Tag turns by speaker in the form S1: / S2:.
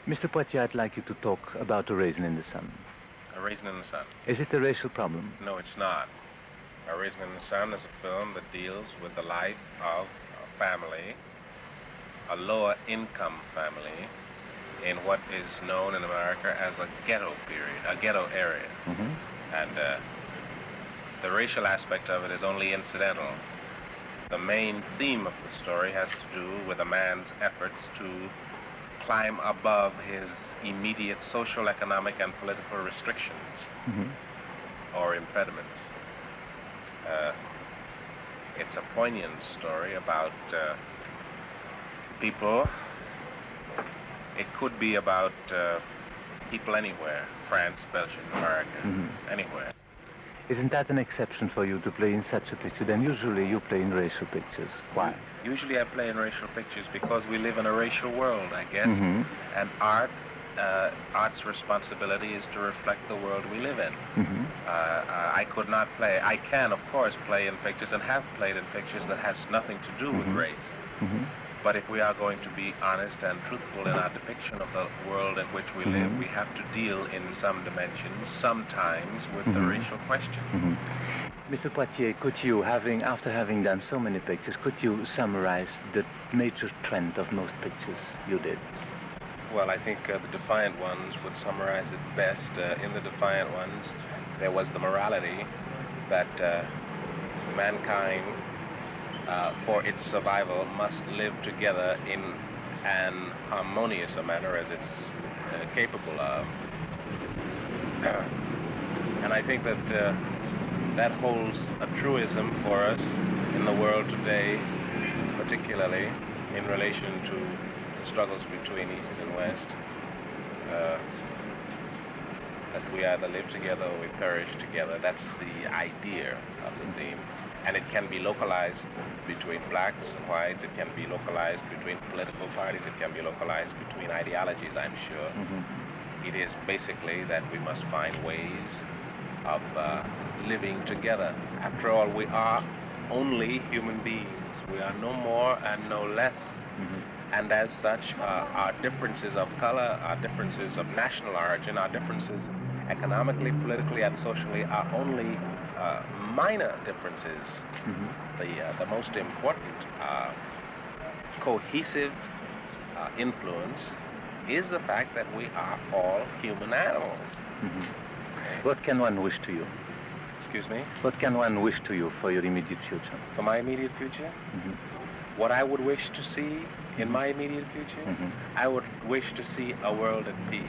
S1: Mr. Poitier, I'd like you to talk about A Raisin in the Sun.
S2: A Raisin in the Sun.
S1: Is it a racial problem?
S2: No, it's not. A Raisin in the Sun is a film that deals with the life of a family, a lower income family, in what is known in America as a ghetto period, a ghetto area. And the racial aspect of it is only incidental. The main theme of the story has to do with a man's efforts to climb above his immediate social, economic, and political restrictions or impediments. It's a poignant story about people. It could be about people anywhere, France, Belgium, America, anywhere.
S1: Isn't that an exception for you to play in such a picture? Then usually you play in racial pictures. Why?
S2: Usually I play in racial pictures because we live in a racial world, I guess. And art's responsibility is to reflect the world we live in. I could not play. I can, of course, play in pictures and have played in pictures that has nothing to do with race. But if we are going to be honest and truthful in our depiction of the world in which we live, we have to deal in some dimensions, sometimes, with the racial question.
S1: Mr. Poitier, could you, after having done so many pictures, could you summarize the major trend of most pictures you did?
S2: Well, I think the Defiant ones would summarize it best. In the Defiant ones, there was the morality that mankind, for its survival, must live together in an harmonious manner as it's capable of. And I think that that holds a truism for us in the world today, particularly in relation to the struggles between East and West, that we either live together or we perish together. That's the idea of the theme. And it can be localized between blacks and whites. It can be localized between political parties. It can be localized between ideologies, I'm sure. It is basically that we must find ways of living together. After all, we are only human beings. We are no more and no less. And as such, our differences of color, our differences of national origin, our differences economically, politically, and socially are only minor differences. The most important cohesive influence is the fact that we are all human animals.
S1: What can one wish to you?
S2: Excuse me?
S1: What can one wish to you for your immediate future?
S2: For my immediate future? What I would wish to see in my immediate future? I would wish to see a world at peace.